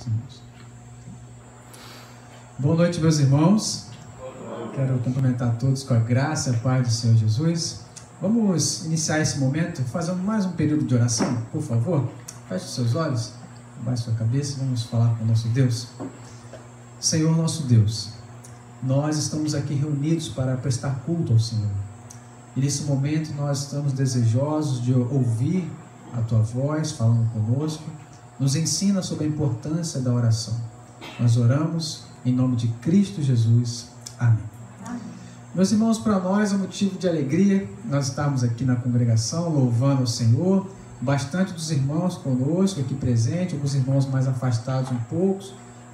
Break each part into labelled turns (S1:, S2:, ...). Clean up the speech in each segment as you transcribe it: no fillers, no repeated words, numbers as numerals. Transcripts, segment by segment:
S1: irmãos. Boa noite, meus irmãos. Quero cumprimentar todos com a graça e a paz do Senhor Jesus. Vamos iniciar esse momento fazendo mais um período de oração, por favor. Feche os seus olhos, abaixe sua cabeça e vamos falar com o nosso Deus. Senhor nosso Deus, nós estamos aqui reunidos para prestar culto ao Senhor. E nesse momento nós estamos desejosos de ouvir a Tua voz falando conosco. Nos ensina sobre a importância da oração. Nós oramos em nome de Cristo Jesus. Amém. Meus irmãos, para nós é um motivo de alegria nós estarmos aqui na congregação louvando o Senhor. Bastante dos irmãos conosco aqui presentes, alguns irmãos mais afastados um pouco,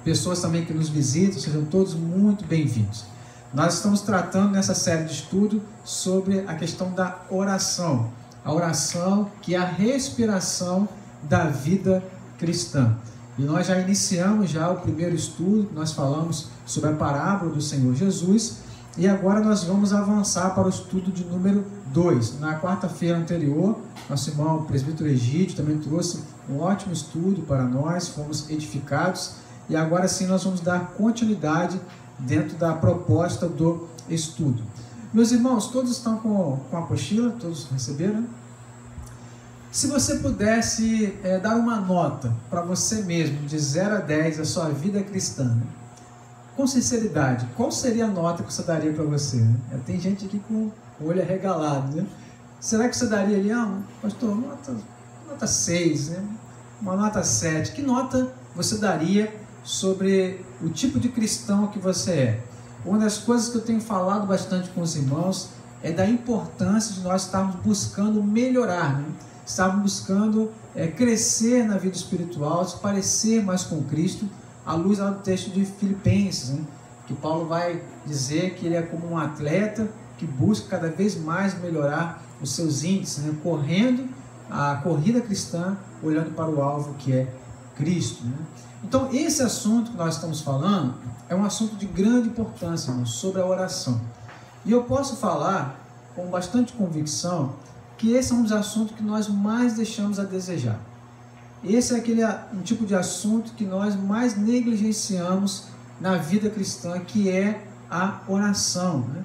S1: pessoas também que nos visitam, sejam todos muito bem-vindos. Nós estamos tratando nessa série de estudo sobre a questão da oração. A oração que é a respiração da vida cristã. E nós já iniciamos o primeiro estudo, nós falamos sobre a parábola do Senhor Jesus, e agora nós vamos avançar para o estudo de número 2. Na quarta-feira anterior, nosso irmão presbítero Egídio também trouxe um ótimo estudo para nós, fomos edificados, e agora sim nós vamos dar continuidade dentro da proposta do estudo. Meus irmãos, todos estão com a apostila? Todos receberam? Se você pudesse dar uma nota para você mesmo, de 0 a 10, a sua vida cristã, com sinceridade, qual seria a nota que você daria para você? Tem gente aqui com o olho arregalado, né? Será que você daria ali, pastor, nota 6, né? Uma nota 7? Que nota você daria sobre o tipo de cristão que você é? Uma das coisas que eu tenho falado bastante com os irmãos é da importância de nós estarmos buscando melhorar, né? Estarmos buscando crescer na vida espiritual, se parecer mais com Cristo, à luz do texto de Filipenses, né? Que Paulo vai dizer que ele é como um atleta que busca cada vez mais melhorar os seus índices, né? Correndo a corrida cristã, olhando para o alvo que é Cristo, né? Então, esse assunto que nós estamos falando é um assunto de grande importância, irmãos, sobre a oração. E eu posso falar com bastante convicção que esse é um dos assuntos que nós mais deixamos a desejar. Esse é um tipo de assunto que nós mais negligenciamos na vida cristã, que é a oração, né?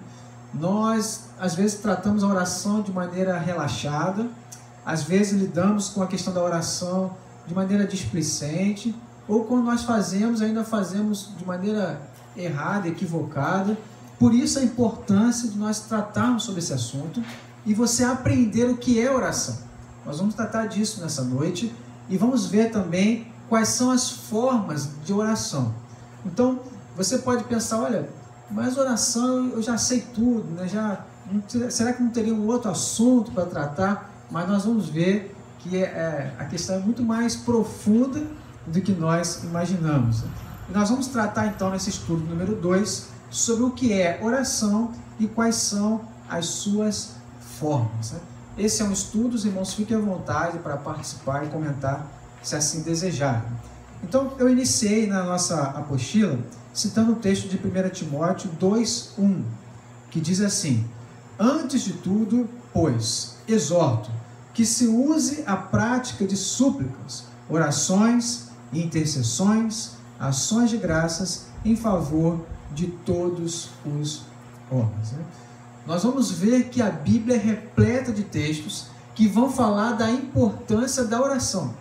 S1: Nós, às vezes, tratamos a oração de maneira relaxada, às vezes lidamos com a questão da oração de maneira displicente, ou quando nós fazemos, ainda fazemos de maneira errada, equivocada. Por isso a importância de nós tratarmos sobre esse assunto e você aprender o que é oração. Nós vamos tratar disso nessa noite e vamos ver também quais são as formas de oração. Então, você pode pensar, olha, mas oração eu já sei tudo, né? Será que não teria um outro assunto para tratar? Mas nós vamos ver que a questão é muito mais profunda do que nós imaginamos. E nós vamos tratar então nesse estudo número 2 sobre o que é oração e quais são as suas formas, né? Esse é um estudo, os irmãos fiquem à vontade para participar e comentar se assim desejarem. Então eu iniciei na nossa apostila citando o texto de 1 Timóteo 2:1, que diz assim: antes de tudo, pois, exorto que se use a prática de súplicas, orações, intercessões, ações de graças em favor de todos os homens, né? Nós vamos ver que a Bíblia é repleta de textos que vão falar da importância da oração,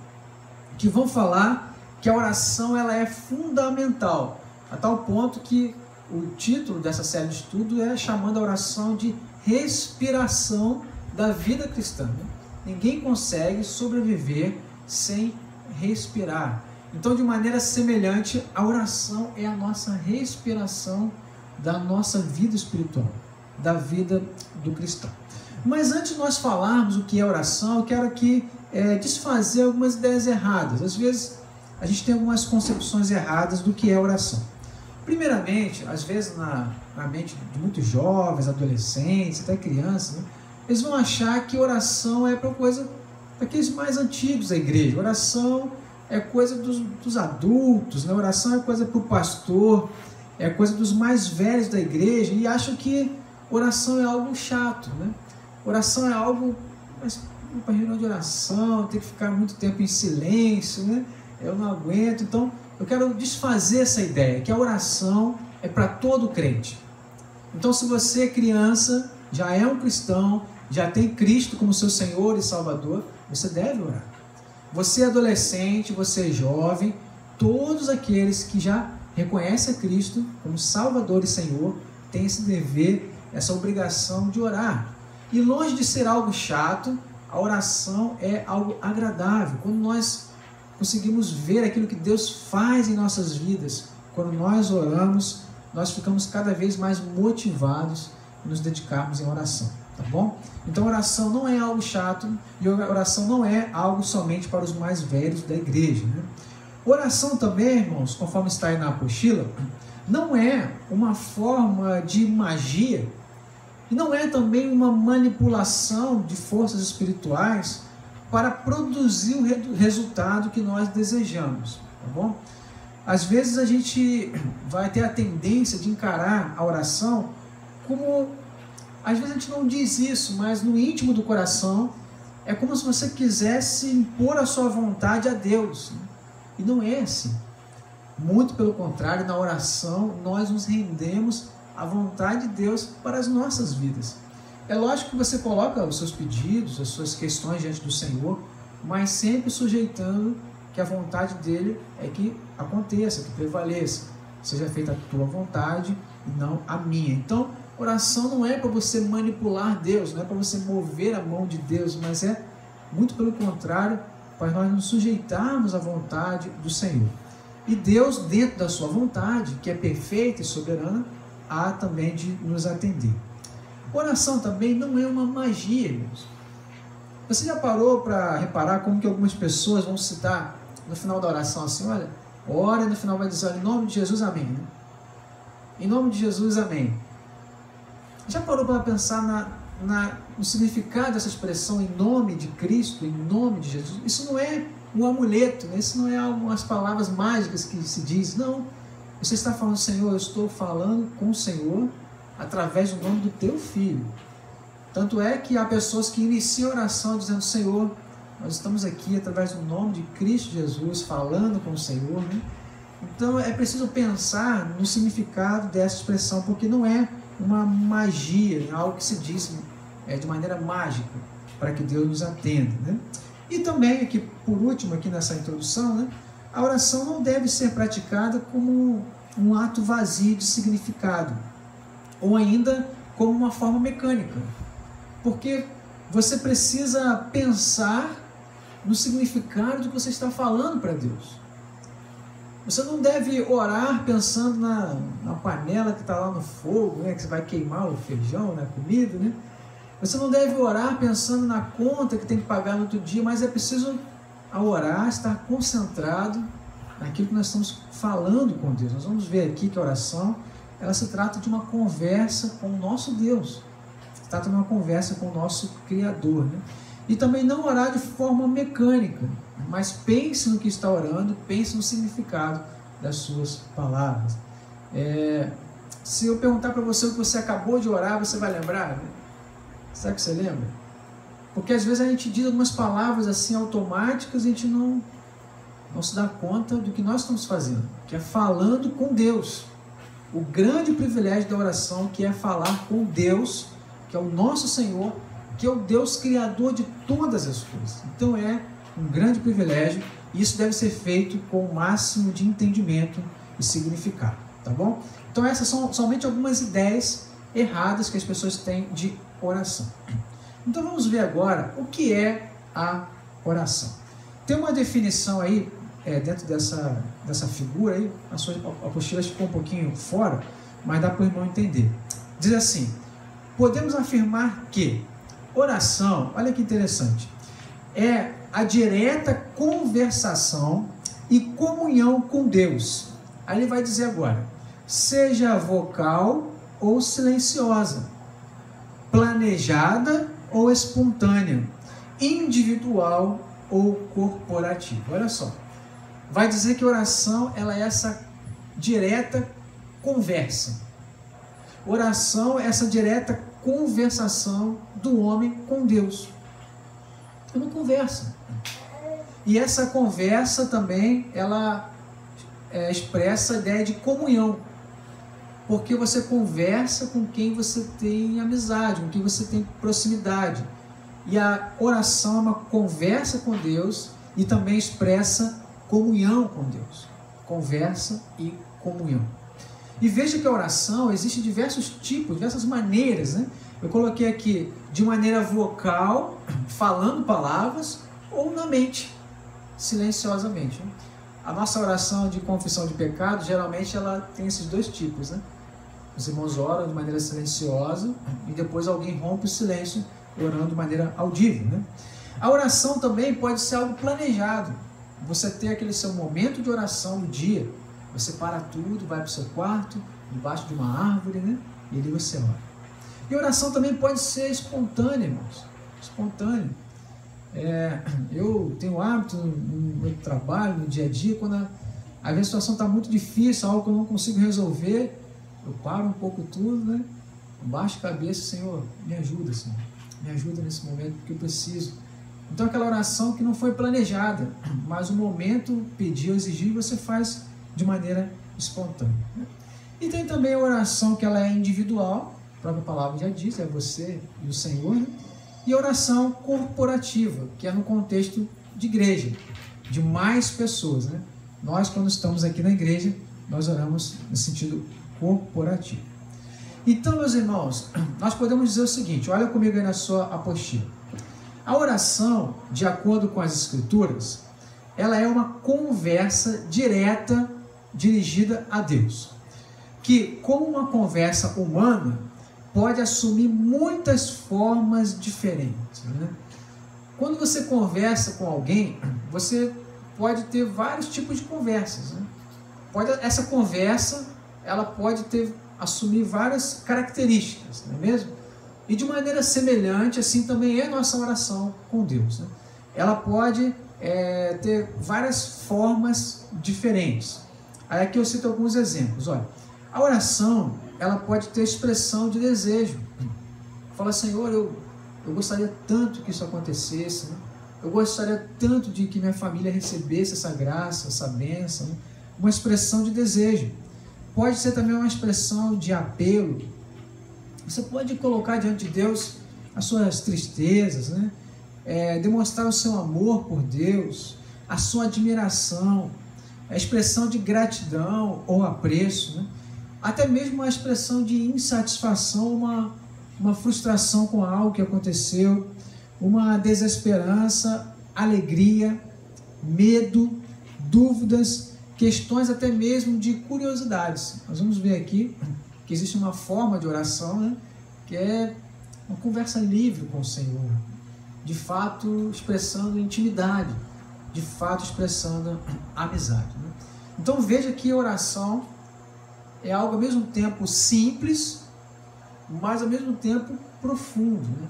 S1: que vão falar que a oração ela é fundamental, a tal ponto que o título dessa série de estudo é chamando a oração de respiração da vida cristã, né? Ninguém consegue sobreviver sem respirar. Então, de maneira semelhante, a oração é a nossa respiração da nossa vida espiritual, da vida do cristão. Mas antes de nós falarmos o que é oração, eu quero aqui desfazer algumas ideias erradas. Às vezes, a gente tem algumas concepções erradas do que é oração. Primeiramente, às vezes na mente de muitos jovens, adolescentes, até crianças, né, eles vão achar que oração é para coisa daqueles mais antigos da igreja. Oração é coisa dos adultos, né? Oração é coisa para o pastor, é coisa dos mais velhos da igreja, e acham que oração é algo chato, né? Oração é algo, mas para reunião de oração, tem que ficar muito tempo em silêncio, né? Eu não aguento. Então, eu quero desfazer essa ideia, que a oração é para todo crente. Então, se você é criança, já é um cristão, já tem Cristo como seu Senhor e Salvador, você deve orar. Você é adolescente, você é jovem, todos aqueles que já reconhecem a Cristo como Salvador e Senhor, têm esse dever, essa obrigação de orar. E longe de ser algo chato, a oração é algo agradável. Quando nós conseguimos ver aquilo que Deus faz em nossas vidas, quando nós oramos, nós ficamos cada vez mais motivados a nos dedicarmos em oração, tá bom? Então oração não é algo chato e oração não é algo somente para os mais velhos da igreja, né? Oração também, irmãos, conforme está aí na apostila, não é uma forma de magia e não é também uma manipulação de forças espirituais para produzir o resultado que nós desejamos, tá bom? Às vezes a gente vai ter a tendência de encarar a oração como, às vezes a gente não diz isso, mas no íntimo do coração é como se você quisesse impor a sua vontade a Deus, né? E não é assim. Muito pelo contrário, na oração nós nos rendemos à vontade de Deus para as nossas vidas. É lógico que você coloca os seus pedidos, as suas questões diante do Senhor, mas sempre sujeitando que a vontade dele é que aconteça, que prevaleça, seja feita a tua vontade e não a minha. Então, oração não é para você manipular Deus, não é para você mover a mão de Deus, mas é muito pelo contrário, para nós nos sujeitarmos à vontade do Senhor. E Deus, dentro da sua vontade, que é perfeita e soberana, há também de nos atender. Oração também não é uma magia, irmãos. Você já parou para reparar como que algumas pessoas vão citar no final da oração assim, olha, ora e no final vai dizer, olha, em nome de Jesus, amém, né? Em nome de Jesus, amém. Já parou para pensar no significado dessa expressão em nome de Cristo, em nome de Jesus? Isso não é um amuleto, né? Isso não é algumas palavras mágicas que se diz, não. Você está falando, Senhor, eu estou falando com o Senhor através do nome do teu Filho. Tanto é que há pessoas que iniciam a oração dizendo, Senhor, nós estamos aqui através do nome de Cristo Jesus, falando com o Senhor, né? Então é preciso pensar no significado dessa expressão, porque não é uma magia, algo que se diz de maneira mágica, para que Deus nos atenda, né? E também, aqui, por último, aqui nessa introdução, né, a oração não deve ser praticada como um ato vazio de significado, ou ainda como uma forma mecânica, porque você precisa pensar no significado do que você está falando para Deus. Você não deve orar pensando na panela que está lá no fogo, né, que você vai queimar o feijão, a comida, né? Você não deve orar pensando na conta que tem que pagar no outro dia, mas é preciso, ao orar, estar concentrado naquilo que nós estamos falando com Deus. Nós vamos ver aqui que a oração, ela se trata de uma conversa com o nosso Deus. Se trata de uma conversa com o nosso Criador, né? E também não orar de forma mecânica, mas pense no que está orando, pense no significado das suas palavras. Se eu perguntar para você o que você acabou de orar, você vai lembrar, né? Será que você lembra? Porque às vezes a gente diz algumas palavras assim automáticas e a gente não se dá conta do que nós estamos fazendo, que é falando com Deus. O grande privilégio da oração, que é falar com Deus, que é o nosso Senhor, que é o Deus criador de todas as coisas. Então é um grande privilégio e isso deve ser feito com o máximo de entendimento e significado, tá bom? Então essas são somente algumas ideias erradas que as pessoas têm de oração. Então vamos ver agora o que é a oração. Tem uma definição aí, dentro dessa figura aí, a sua apostila ficou um pouquinho fora, mas dá para o irmão entender. Diz assim, podemos afirmar que oração, olha que interessante, é a direta conversação e comunhão com Deus. Aí ele vai dizer agora, seja vocal ou silenciosa, planejada ou espontânea, individual ou corporativa. Olha só, vai dizer que oração, ela é essa direta conversa. Oração é essa direta conversação do homem com Deus. É uma conversa. E essa conversa também, ela expressa a ideia de comunhão, porque você conversa com quem você tem amizade, com quem você tem proximidade. E a oração é uma conversa com Deus e também expressa comunhão com Deus. Conversa e comunhão. E veja que a oração existe diversos tipos, diversas maneiras, né? Eu coloquei aqui de maneira vocal, falando palavras, ou na mente, silenciosamente, né? A nossa oração de confissão de pecado, geralmente ela tem esses dois tipos, né? Os irmãos oram de maneira silenciosa e depois alguém rompe o silêncio orando de maneira audível, né? A oração também pode ser algo planejado. Você tem aquele seu momento de oração no dia, você para tudo, vai para o seu quarto, debaixo de uma árvore, né? E ali você ora. E oração também pode ser espontânea, irmãos. Espontânea. Eu tenho o hábito no meu trabalho, no dia a dia, quando a situação está muito difícil, algo que eu não consigo resolver, eu paro um pouco tudo, né? Baixo a cabeça, Senhor, me ajuda, Senhor. Me ajuda nesse momento, porque eu preciso. Então aquela oração que não foi planejada, mas o momento pediu, exigiu, você faz de maneira espontânea. E tem também a oração que ela é individual, a própria palavra já diz, é você e o Senhor, né? E a oração corporativa, que é no contexto de igreja, de mais pessoas, né? Nós, quando estamos aqui na igreja, nós oramos no sentido corporativo. Então, meus irmãos, nós podemos dizer o seguinte, olha comigo aí na sua apostila. A oração, de acordo com as Escrituras, ela é uma conversa direta dirigida a Deus, que, como uma conversa humana, pode assumir muitas formas diferentes, né? Quando você conversa com alguém, você pode ter vários tipos de conversas, né? Essa conversa, ela pode assumir várias características, não é mesmo? E de maneira semelhante, assim também é a nossa oração com Deus, né? Ela pode ter várias formas diferentes. Aí aqui eu cito alguns exemplos. Olha, a oração, ela pode ter expressão de desejo. Fala, Senhor, eu gostaria tanto que isso acontecesse, né? Eu gostaria tanto de que minha família recebesse essa graça, essa bênção, né? Uma expressão de desejo. Pode ser também uma expressão de apelo. Você pode colocar diante de Deus as suas tristezas, né? Demonstrar o seu amor por Deus, a sua admiração, a expressão de gratidão ou apreço, né? Até mesmo uma expressão de insatisfação, uma frustração com algo que aconteceu, uma desesperança, alegria, medo, dúvidas, questões até mesmo de curiosidades. Nós vamos ver aqui que existe uma forma de oração, né, que é uma conversa livre com o Senhor, de fato expressando intimidade, de fato expressando amizade, né? Então veja que a oração é algo ao mesmo tempo simples, mas ao mesmo tempo profundo, né?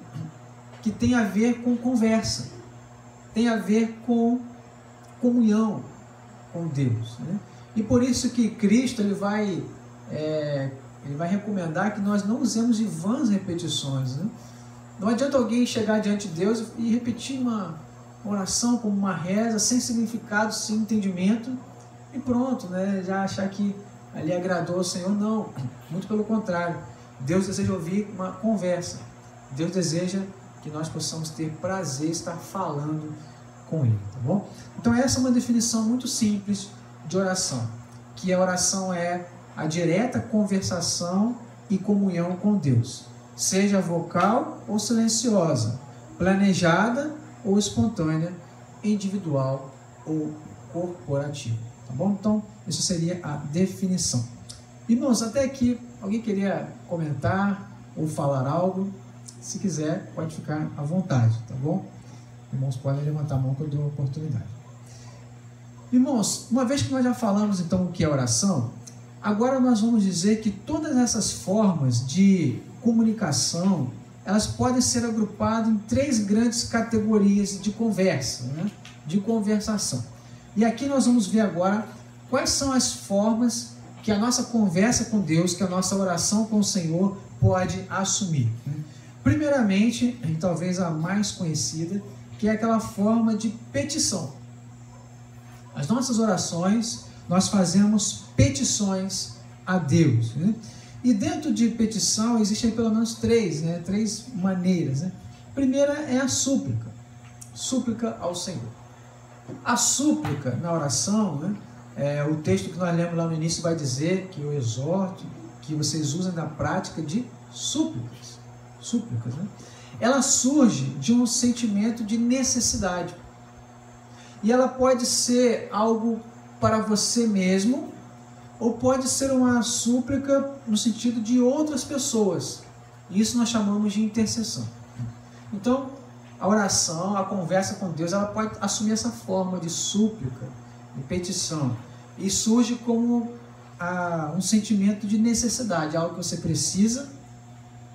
S1: Que tem a ver com conversa, tem a ver com comunhão com Deus, né? E por isso que Cristo ele vai recomendar que nós não usemos de vãs repetições, né? Não adianta alguém chegar diante de Deus e repetir uma oração como uma reza, sem significado, sem entendimento, e pronto, né? Já achar que ali agradou ao Senhor. Não, muito pelo contrário. Deus deseja ouvir uma conversa. Deus deseja que nós possamos ter prazer em estar falando com Ele, tá bom? Então essa é uma definição muito simples de oração, que a oração é a direta conversação e comunhão com Deus, seja vocal ou silenciosa, planejada ou espontânea, individual ou corporativa, tá bom? Então isso seria a definição. Irmãos, até aqui, alguém queria comentar ou falar algo? Se quiser, pode ficar à vontade, tá bom? Irmãos, podem levantar a mão que eu dou a oportunidade. Irmãos, uma vez que nós já falamos então o que é oração, agora nós vamos dizer que todas essas formas de comunicação, elas podem ser agrupadas em 3 grandes categorias de conversa, né? De conversação. E aqui nós vamos ver agora quais são as formas que a nossa conversa com Deus, que a nossa oração com o Senhor pode assumir, né? Primeiramente, e talvez a mais conhecida, que é aquela forma de petição. As nossas orações, nós fazemos petições a Deus, né? E dentro de petição existem pelo menos três, né? Três maneiras, né? A primeira é a súplica, súplica ao Senhor. A súplica na oração, né? O texto que nós lemos lá no início vai dizer, que eu exorto, que vocês usem na prática de súplicas, né? Ela surge de um sentimento de necessidade. E ela pode ser algo para você mesmo, ou pode ser uma súplica no sentido de outras pessoas. Isso nós chamamos de intercessão. Então, a oração, a conversa com Deus, ela pode assumir essa forma de súplica, de petição. E surge como um sentimento de necessidade, algo que você precisa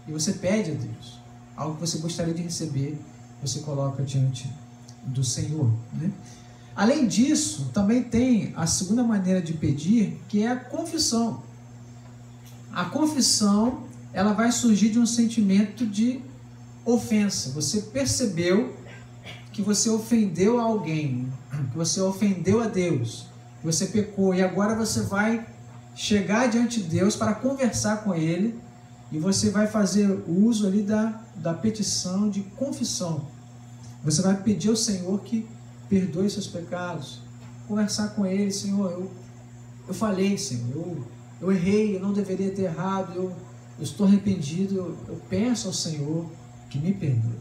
S1: e você pede a Deus. Algo que você gostaria de receber, você coloca diante do Senhor, né? Além disso, também tem a segunda maneira de pedir, que é a confissão. A confissão, ela vai surgir de um sentimento de ofensa. Você percebeu que você ofendeu alguém, que você ofendeu a Deus, que você pecou, e agora você vai chegar diante de Deus para conversar com Ele, e você vai fazer uso ali da petição de confissão. Você vai pedir ao Senhor que perdoe seus pecados, conversar com Ele: Senhor, eu falhei, Senhor, eu errei, eu não deveria ter errado, eu estou arrependido, eu peço ao Senhor que me perdoe.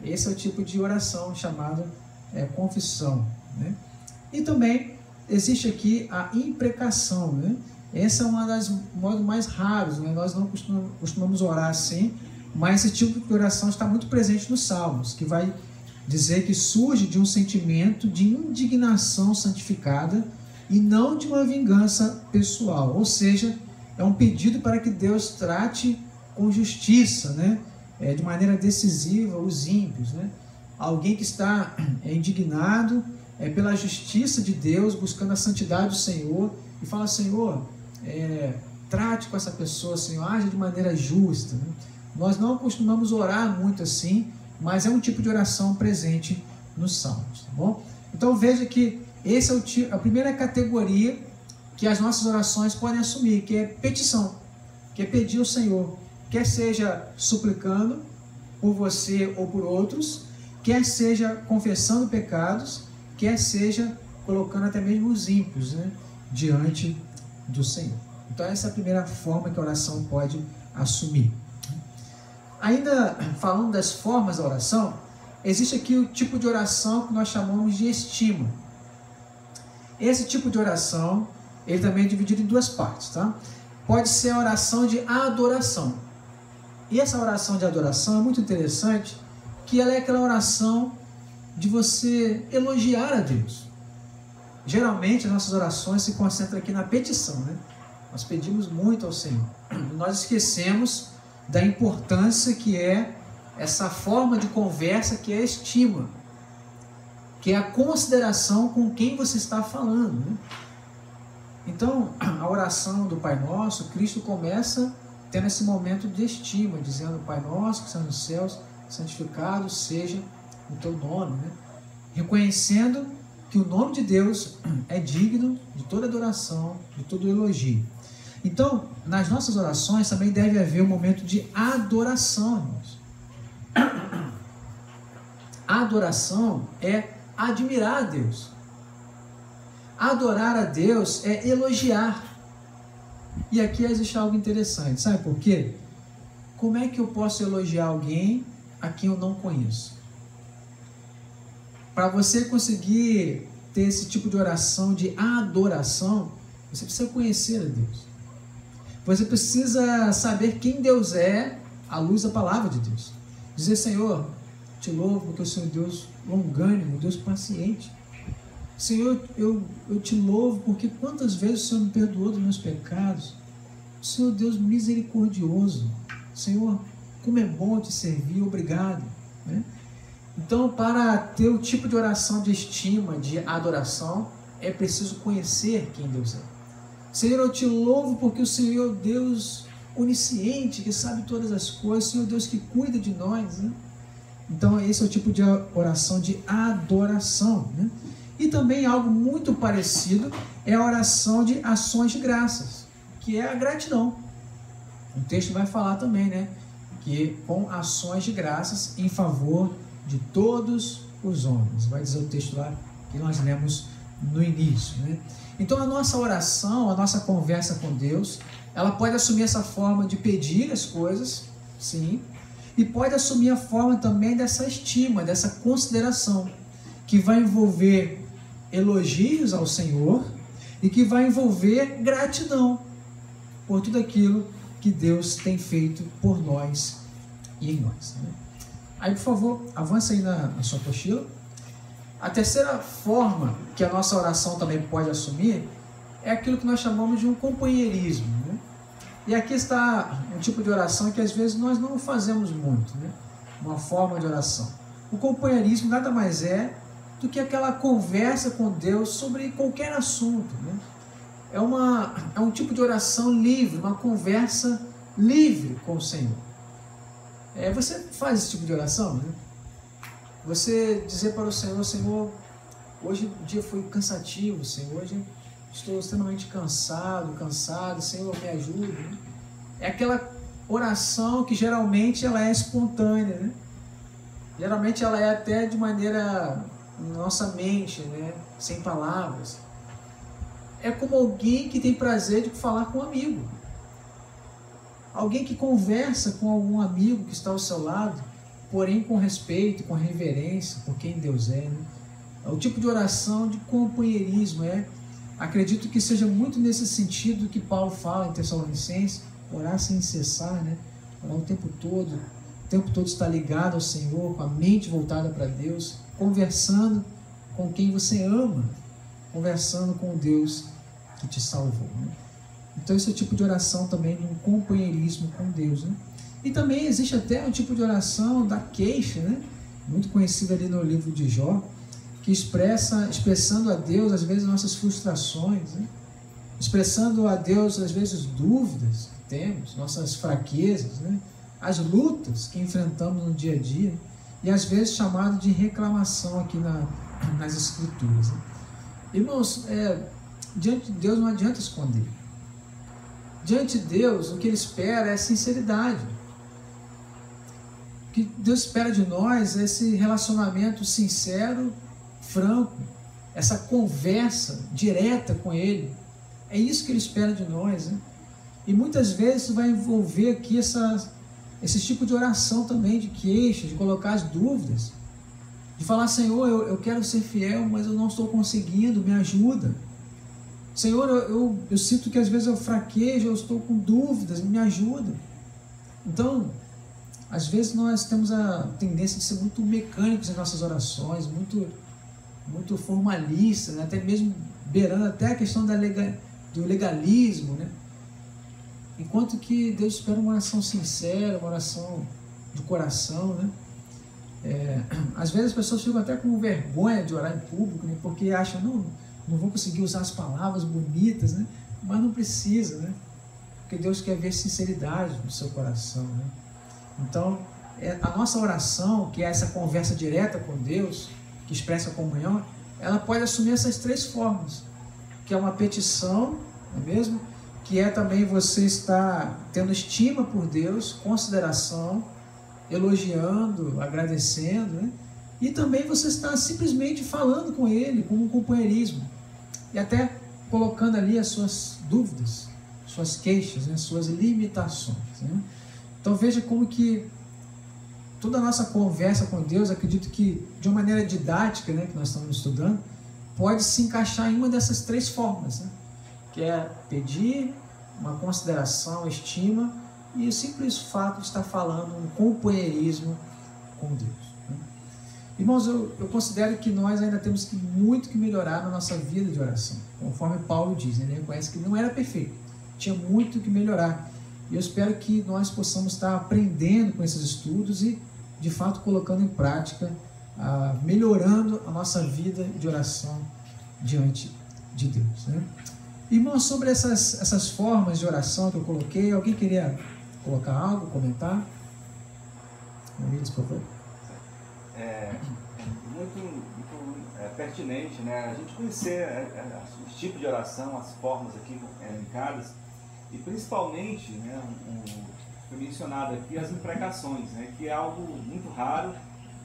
S1: Esse é o tipo de oração chamada confissão, né? E também existe aqui a imprecação, né? Essa é uma das modos mais raros, né? Nós não costumamos orar assim, mas esse tipo de oração está muito presente nos Salmos, que vai dizer que surge de um sentimento de indignação santificada e não de uma vingança pessoal. Ou seja, é um pedido para que Deus trate com justiça, né? De maneira decisiva os ímpios, né? Alguém que está indignado pela justiça de Deus, buscando a santidade do Senhor, e fala: Senhor, trate com essa pessoa, Senhor, age de maneira justa, né? Nós não costumamos orar muito assim, mas é um tipo de oração presente nos Salmos, tá bom? Então veja que esse é a primeira categoria que as nossas orações podem assumir, que é petição, que é pedir ao Senhor, quer seja suplicando por você ou por outros, quer seja confessando pecados, quer seja colocando até mesmo os ímpios, né, diante do Senhor. Então essa é a primeira forma que a oração pode assumir. Ainda falando das formas da oração, existe aqui o tipo de oração que nós chamamos de estima. Esse tipo de oração, ele também é dividido em duas partes, tá? Pode ser a oração de adoração. E essa oração de adoração é muito interessante, que ela é aquela oração de você elogiar a Deus. Geralmente, as nossas orações se concentram aqui na petição, né? Nós pedimos muito ao Senhor. E nós esquecemos da importância que é essa forma de conversa, que é a estima, que é a consideração com quem você está falando, né? Então, a oração do Pai Nosso, Cristo começa tendo esse momento de estima, dizendo: Pai Nosso que está nos céus, santificado seja o teu nome, né? Reconhecendo que o nome de Deus é digno de toda adoração, de todo elogio. Então, nas nossas orações também deve haver um momento de adoração, irmãos. A adoração é admirar a Deus. Adorar a Deus é elogiar. E aqui existe algo interessante, sabe por quê? Como é que eu posso elogiar alguém a quem eu não conheço? Para você conseguir ter esse tipo de oração de adoração, você precisa conhecer a Deus. Você precisa saber quem Deus é à luz da palavra de Deus. Dizer: Senhor, te louvo porque o Senhor é Deus longânimo, Deus paciente. Senhor, eu te louvo porque quantas vezes o Senhor me perdoou dos meus pecados. O Senhor Deus misericordioso. Senhor, como é bom te servir, obrigado, né? Então, para ter o tipo de oração de estima, de adoração, é preciso conhecer quem Deus é. Senhor, eu te louvo porque o Senhor é Deus onisciente, que sabe todas as coisas, Senhor Deus que cuida de nós, né? Então esse é o tipo de oração de adoração, né? E também algo muito parecido é a oração de ações de graças, que é a gratidão. O texto vai falar também, né? Que com ações de graças em favor de todos os homens. Vai dizer o texto lá que nós lemos no início, né? Então a nossa oração, a nossa conversa com Deus, ela pode assumir essa forma de pedir as coisas, sim, e pode assumir a forma também dessa estima, dessa consideração, que vai envolver elogios ao Senhor e que vai envolver gratidão por tudo aquilo que Deus tem feito por nós e em nós, né? Aí, por favor, avance aí na sua apostila. A terceira forma que a nossa oração também pode assumir é aquilo que nós chamamos de um companheirismo, né? E aqui está um tipo de oração que às vezes nós não fazemos muito, né? Uma forma de oração. O companheirismo nada mais é do que aquela conversa com Deus sobre qualquer assunto, né? É um tipo de oração livre, uma conversa livre com o Senhor. Você faz esse tipo de oração, né? Você dizer para o Senhor: Senhor, hoje o dia foi cansativo, Senhor, hoje estou extremamente cansado, Senhor, me ajude, né? É aquela oração que geralmente ela é espontânea, né? Geralmente ela é até de maneira na nossa mente, né? Sem palavras. É como alguém que tem prazer de falar com um amigo. Alguém que conversa com algum amigo que está ao seu lado, porém com respeito, com reverência por quem Deus é, né? É o tipo de oração de companheirismo. Acredito que seja muito nesse sentido que Paulo fala em Tessalonicenses: orar sem cessar, né? Orar o tempo todo estar ligado ao Senhor, com a mente voltada para Deus, conversando com quem você ama, conversando com o Deus que te salvou, né? Então esse é o tipo de oração também de um companheirismo com Deus, né? E também existe até um tipo de oração da queixa, né? Muito conhecido ali no livro de Jó, que expressando a Deus às vezes nossas frustrações, né? Expressando a Deus às vezes dúvidas que temos, nossas fraquezas, né? As lutas que enfrentamos no dia a dia, e às vezes chamado de reclamação aqui nas Escrituras, né? Irmãos, diante de Deus não adianta esconder. Diante de Deus, o que Ele espera é sinceridade. O que Deus espera de nós é esse relacionamento sincero, franco, essa conversa direta com Ele. É isso que Ele espera de nós, né? E muitas vezes vai envolver aqui esse tipo de oração também, de queixa, de colocar as dúvidas, de falar: Senhor, eu quero ser fiel, mas eu não estou conseguindo, me ajuda. Senhor, eu sinto que às vezes eu fraquejo, eu estou com dúvidas, me ajuda. Então, às vezes nós temos a tendência de ser muito mecânicos em nossas orações, muito formalistas, né? Até mesmo beirando até a questão do legalismo, né? Enquanto que Deus espera uma oração sincera, uma oração de coração, né? Às vezes as pessoas ficam até com vergonha de orar em público, né? Porque acham: não vou conseguir usar as palavras bonitas, né? Mas não precisa, né? Porque Deus quer ver sinceridade no seu coração, né? Então, a nossa oração, que é essa conversa direta com Deus, que expressa a comunhão, ela pode assumir essas três formas, que é uma petição, não é mesmo? Que é também você estar tendo estima por Deus, consideração, elogiando, agradecendo, né? E também você está simplesmente falando com Ele, como um companheirismo, e até colocando ali as suas dúvidas, suas queixas, né? Suas limitações, né? Então veja como que toda a nossa conversa com Deus, acredito que de uma maneira didática, né, que nós estamos estudando, pode se encaixar em uma dessas três formas, né? Que é pedir, uma consideração, estima, e o simples fato de estar falando um companheirismo com Deus, né? Irmãos, eu considero que nós ainda temos muito que melhorar na nossa vida de oração, conforme Paulo diz, né? Ele reconhece que não era perfeito, tinha muito que melhorar, e eu espero que nós possamos estar aprendendo com esses estudos e de fato colocando em prática, melhorando a nossa vida de oração diante de Deus, né? Irmãos, sobre essas formas de oração que eu coloquei, alguém queria colocar algo, comentar? Por favor.
S2: muito pertinente, né? A gente conhecer os tipos de oração, as formas aqui elencadas, e principalmente, né, foi mencionado aqui as imprecações, né, que é algo muito raro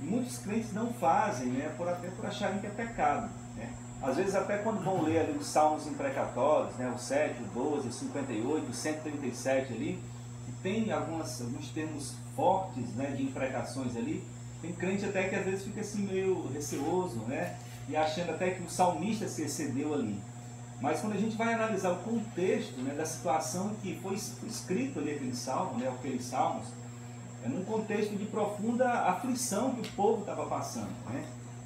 S2: e muitos crentes não fazem, né, até por acharem que é pecado, né? Às vezes até quando vão ler ali os salmos imprecatórios, né, o 7, o 12, o 58, o 137 ali, que tem alguns termos fortes, né, de imprecações ali, tem crente até que às vezes fica assim meio receoso, né, e achando até que o salmista se excedeu ali. Mas quando a gente vai analisar o contexto, né, da situação em que foi escrito ali aquele salmo, né, aqueles salmos, é num contexto de profunda aflição que o povo estava passando, né?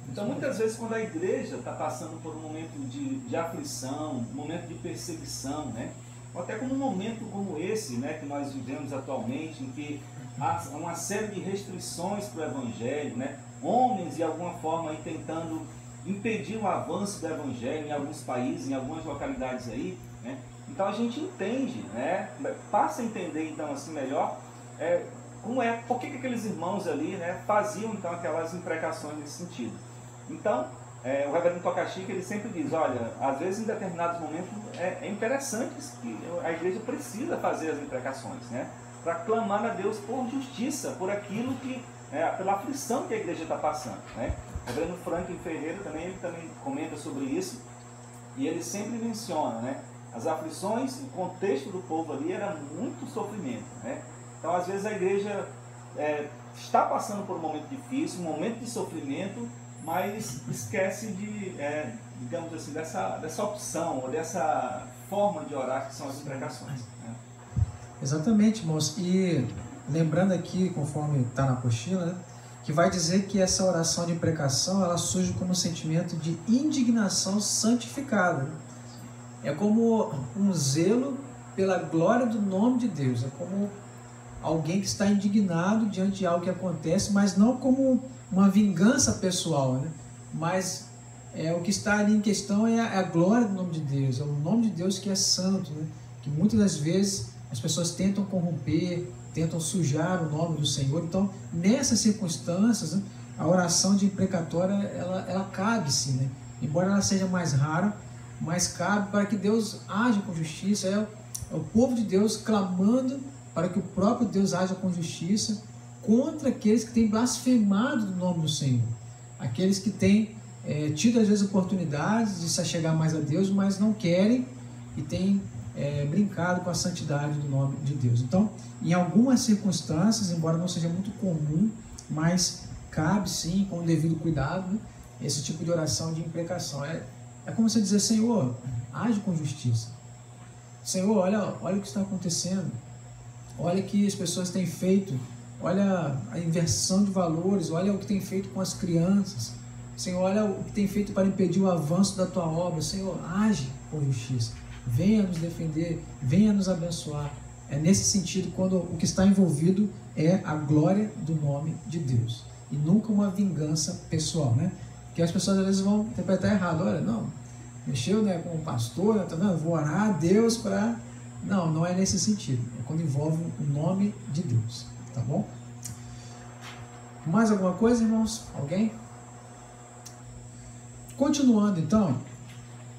S2: Então muitas vezes quando a igreja está passando por um momento de aflição, um momento de perseguição, né, ou até como um momento como esse, né, que nós vivemos atualmente, em que há uma série de restrições para o evangelho, né, homens de alguma forma aí tentando impedir o avanço do evangelho em alguns países, em algumas localidades aí, né? Então a gente entende, né, passa a entender então assim melhor por que aqueles irmãos ali, né, faziam então aquelas imprecações nesse sentido. Então o reverendo Tocachica, ele sempre diz, olha, às vezes em determinados momentos é interessante que a igreja precisa fazer as imprecações, né, para clamar a Deus por justiça, por aquilo que pela aflição que a igreja está passando, né? O reverendo Franklin Ferreira ele também comenta sobre isso, e ele sempre menciona, né, as aflições, o contexto do povo ali era muito sofrimento, né? Então às vezes a igreja está passando por um momento difícil, um momento de sofrimento, mas esquece digamos assim, dessa opção, ou dessa forma de orar que são as imprecações, né?
S1: Exatamente, irmãos. E lembrando aqui, conforme está na apostila, né, que vai dizer que essa oração de imprecação, ela surge como um sentimento de indignação santificada. É como um zelo pela glória do nome de Deus. É como alguém que está indignado diante de algo que acontece, mas não como uma vingança pessoal, né? Mas o que está ali em questão é a glória do nome de Deus, é o nome de Deus que é santo, né? Que muitas das vezes as pessoas tentam corromper, tentam sujar o nome do Senhor. Então, nessas circunstâncias, né, a oração de imprecatória, ela cabe sim, né? Embora ela seja mais rara, mas cabe para que Deus haja com justiça. É o povo de Deus clamando para que o próprio Deus haja com justiça contra aqueles que têm blasfemado do nome do Senhor, aqueles que têm tido às vezes oportunidades de se achegar mais a Deus, mas não querem e têm brincado com a santidade do nome de Deus. Então, em algumas circunstâncias, embora não seja muito comum, mas cabe sim, com o devido cuidado, né, esse tipo de oração de imprecação. É como você dizer, Senhor, age com justiça. Senhor, olha o que está acontecendo. Olha o que as pessoas têm feito. Olha a inversão de valores. Olha o que tem feito com as crianças. Senhor, olha o que tem feito para impedir o avanço da tua obra. Senhor, age com justiça. Venha nos defender, venha nos abençoar. É nesse sentido quando o que está envolvido é a glória do nome de Deus. E nunca uma vingança pessoal, né? Porque as pessoas às vezes vão interpretar errado. Olha, não, mexeu, né, com o pastor, tá vendo? Vou orar a Deus para... Não é nesse sentido. É quando envolve o nome de Deus. Tá bom? Mais alguma coisa, irmãos? Alguém? Continuando, então,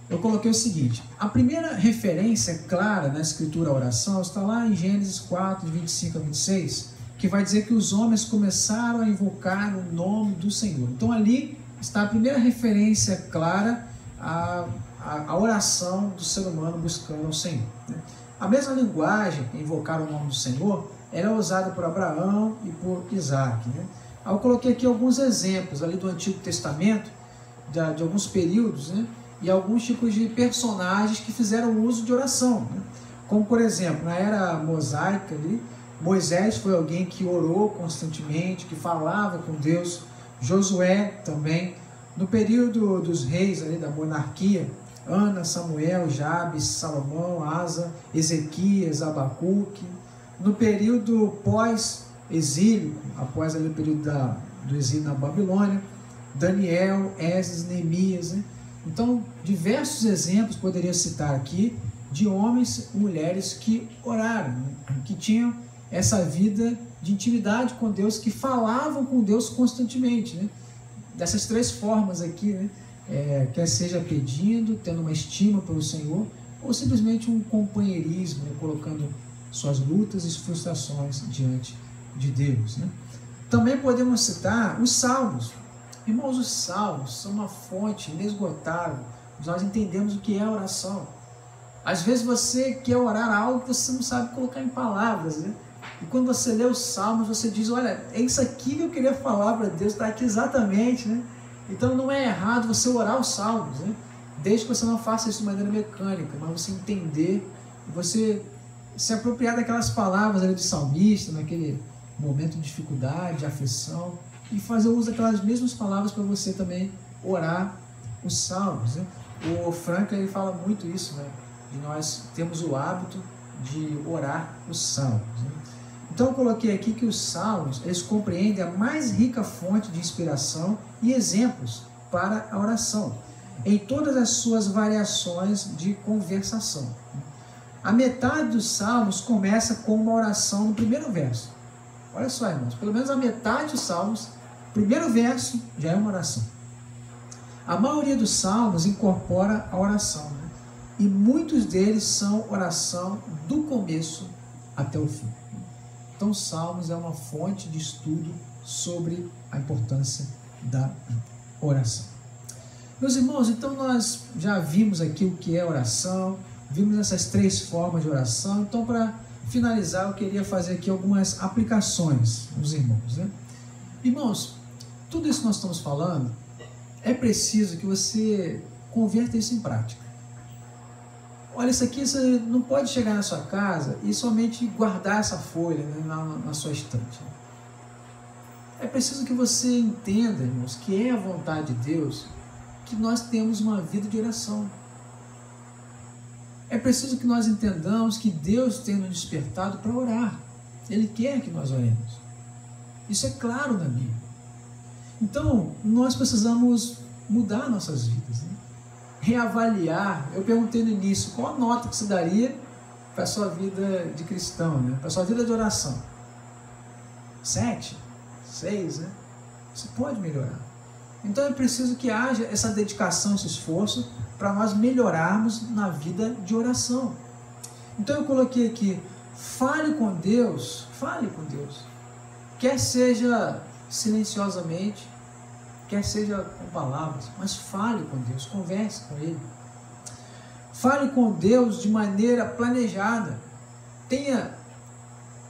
S1: eu coloquei o seguinte: a primeira referência clara na escritura à oração está lá em Gênesis 4, 25 a 26, que vai dizer que os homens começaram a invocar o nome do Senhor. Então ali está a primeira referência clara à oração do ser humano buscando ao Senhor, né? A mesma linguagem, invocar o nome do Senhor, era usada por Abraão e por Isaac, né? Eu coloquei aqui alguns exemplos ali do Antigo Testamento, de alguns períodos, né? E alguns tipos de personagens que fizeram uso de oração, né? Como, por exemplo, na era mosaica ali, Moisés foi alguém que orou constantemente, que falava com Deus. Josué também. No período dos reis ali da monarquia, Ana, Samuel, Jabes, Salomão, Asa, Ezequias, Abacuque. No período pós-exílio, após ali o período do exílio na Babilônia, Daniel, Esdras, Neemias, né? Então, diversos exemplos poderia citar aqui de homens e mulheres que oraram, né? Que tinham essa vida de intimidade com Deus, que falavam com Deus constantemente, né? dessas três formas aqui, né? Quer seja pedindo, tendo uma estima pelo Senhor, ou simplesmente um companheirismo, né? Colocando suas lutas e frustrações diante de Deus, né? Também podemos citar os salmos. Irmãos, os salmos são uma fonte inesgotável. Nós entendemos o que é oração. Às vezes você quer orar algo que você não sabe colocar em palavras, né? E quando você lê os salmos, você diz, olha, é isso aqui que eu queria falar para Deus, está aqui exatamente, né? Então não é errado você orar os salmos, né? Desde que você não faça isso de maneira mecânica, mas você entender, você se apropriar daquelas palavras ali do salmista, naquele momento de dificuldade, de aflição, e fazer uso daquelas mesmas palavras para você também orar os salmos, né? O Franklin ele fala muito isso, né? De nós temos o hábito de orar os salmos, né? Então eu coloquei aqui que os salmos, eles compreendem a mais rica fonte de inspiração e exemplos para a oração, em todas as suas variações de conversação. A metade dos salmos começa com uma oração no primeiro verso. Olha só, irmãos, pelo menos a metade dos salmos, primeiro verso já é uma oração. A maioria dos salmos incorpora a oração, né? E muitos deles são oração do começo até o fim. Então, os salmos é uma fonte de estudo sobre a importância da oração. Meus irmãos, então nós já vimos aqui o que é oração, vimos essas três formas de oração. Então, para finalizar, eu queria fazer aqui algumas aplicações nos irmãos, né? Irmãos, tudo isso que nós estamos falando, é preciso que você converta isso em prática. Olha, isso aqui você não pode chegar na sua casa e somente guardar essa folha, né, na sua estante. É preciso que você entenda, irmãos, que é a vontade de Deus que nós temos uma vida de oração. É preciso que nós entendamos que Deus tem nos despertado para orar. Ele quer que nós oremos. Isso é claro na Bíblia. Então, nós precisamos mudar nossas vidas, né? Reavaliar. Eu perguntei no início, qual a nota que você daria para a sua vida de cristão, né? Para a sua vida de oração? 7? 6, né? Você pode melhorar. Então é preciso que haja essa dedicação, esse esforço, para nós melhorarmos na vida de oração. Então eu coloquei aqui, fale com Deus, quer seja silenciosamente, quer seja com palavras, mas fale com Deus, converse com Ele. Fale com Deus de maneira planejada. Tenha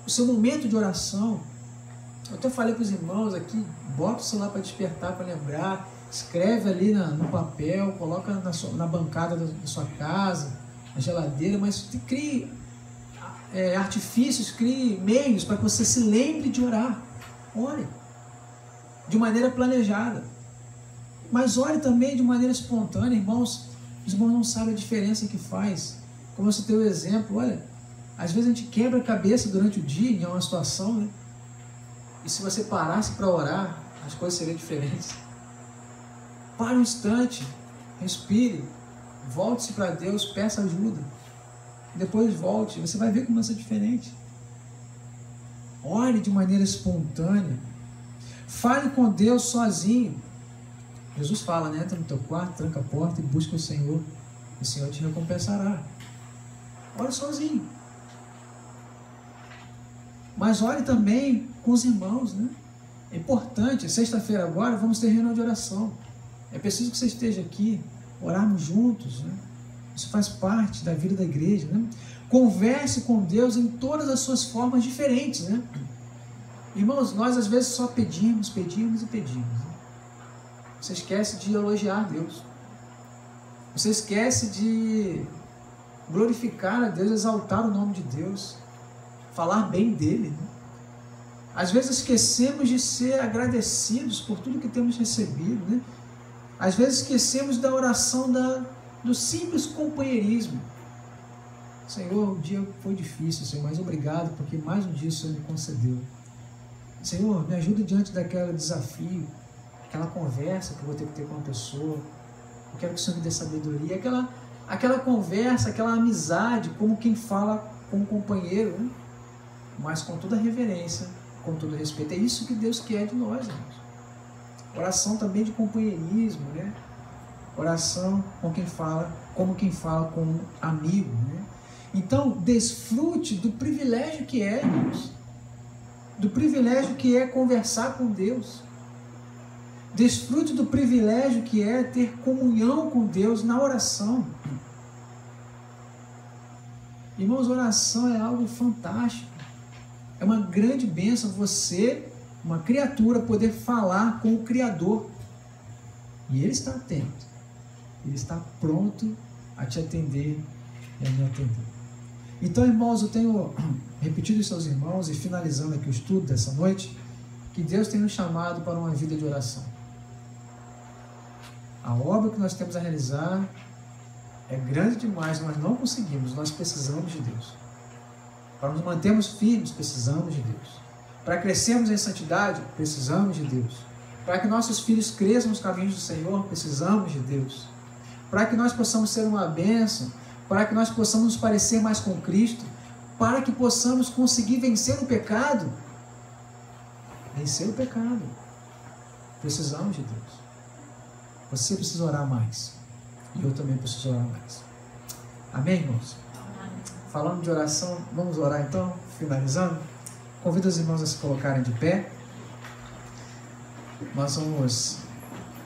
S1: o seu momento de oração. Eu até falei para os irmãos aqui, bota o celular para despertar, para lembrar, escreve ali no papel, coloca na bancada da sua casa, na geladeira, mas crie artifícios, crie meios para que você se lembre de orar. Ore de maneira planejada, mas ore também de maneira espontânea, irmãos. Os irmãos não sabem a diferença que faz. Como você tem o exemplo, olha, às vezes a gente quebra a cabeça durante o dia em uma situação, né? E se você parasse para orar, as coisas seriam diferentes. Pare um instante, respire, volte-se para Deus, peça ajuda. Depois volte, você vai ver como vai ser diferente. Ore de maneira espontânea. Fale com Deus sozinho. Jesus fala, né? Entra no teu quarto, tranca a porta e busca o Senhor. O Senhor te recompensará. Ore sozinho. Mas ore também com os irmãos, né? É importante. Sexta-feira agora vamos ter reunião de oração. É preciso que você esteja aqui, orarmos juntos, né? Isso faz parte da vida da igreja, né? Converse com Deus em todas as suas formas diferentes, né? Irmãos, nós às vezes só pedimos. Né? Você esquece de elogiar Deus. Você esquece de glorificar a Deus, exaltar o nome de Deus, falar bem dele, né? Às vezes esquecemos de ser agradecidos por tudo que temos recebido, né? Às vezes esquecemos da oração do simples companheirismo. Senhor, o dia foi difícil, Senhor, mas obrigado porque mais um dia o Senhor me concedeu. Senhor, me ajuda diante daquele desafio, aquela conversa que eu vou ter que ter com uma pessoa. Eu quero que o Senhor me dê sabedoria. Aquela conversa, aquela amizade, como quem fala com um companheiro, né? Mas com toda reverência, com todo respeito. É isso que Deus quer de nós, irmãos. Oração também de companheirismo, né? Oração com quem fala, como quem fala com um amigo, né? Então, desfrute do privilégio que é, irmãos. Do privilégio que é conversar com Deus. Desfrute do privilégio que é ter comunhão com Deus na oração. Irmãos, oração é algo fantástico. É uma grande bênção você, uma criatura, poder falar com o Criador. E Ele está atento. Ele está pronto a te atender e a me atender. Então, irmãos, eu tenho repetido isso aos irmãos e finalizando aqui o estudo dessa noite, que Deus tem nos chamado para uma vida de oração. A obra que nós temos a realizar é grande demais, nós não conseguimos, nós precisamos de Deus. Para nos mantermos firmes, precisamos de Deus. Para crescermos em santidade, precisamos de Deus. Para que nossos filhos cresçam nos caminhos do Senhor, precisamos de Deus. Para que nós possamos ser uma bênção, para que nós possamos nos parecer mais com Cristo, para que possamos conseguir vencer o pecado. Vencer o pecado. Precisamos de Deus. Você precisa orar mais. E eu também preciso orar mais. Amém, irmãos? Falando de oração, vamos orar então, finalizando. Convido os irmãos a se colocarem de pé. Nós vamos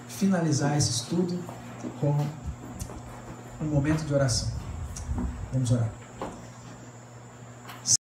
S1: finalizar esse estudo com um momento de oração. Vamos orar.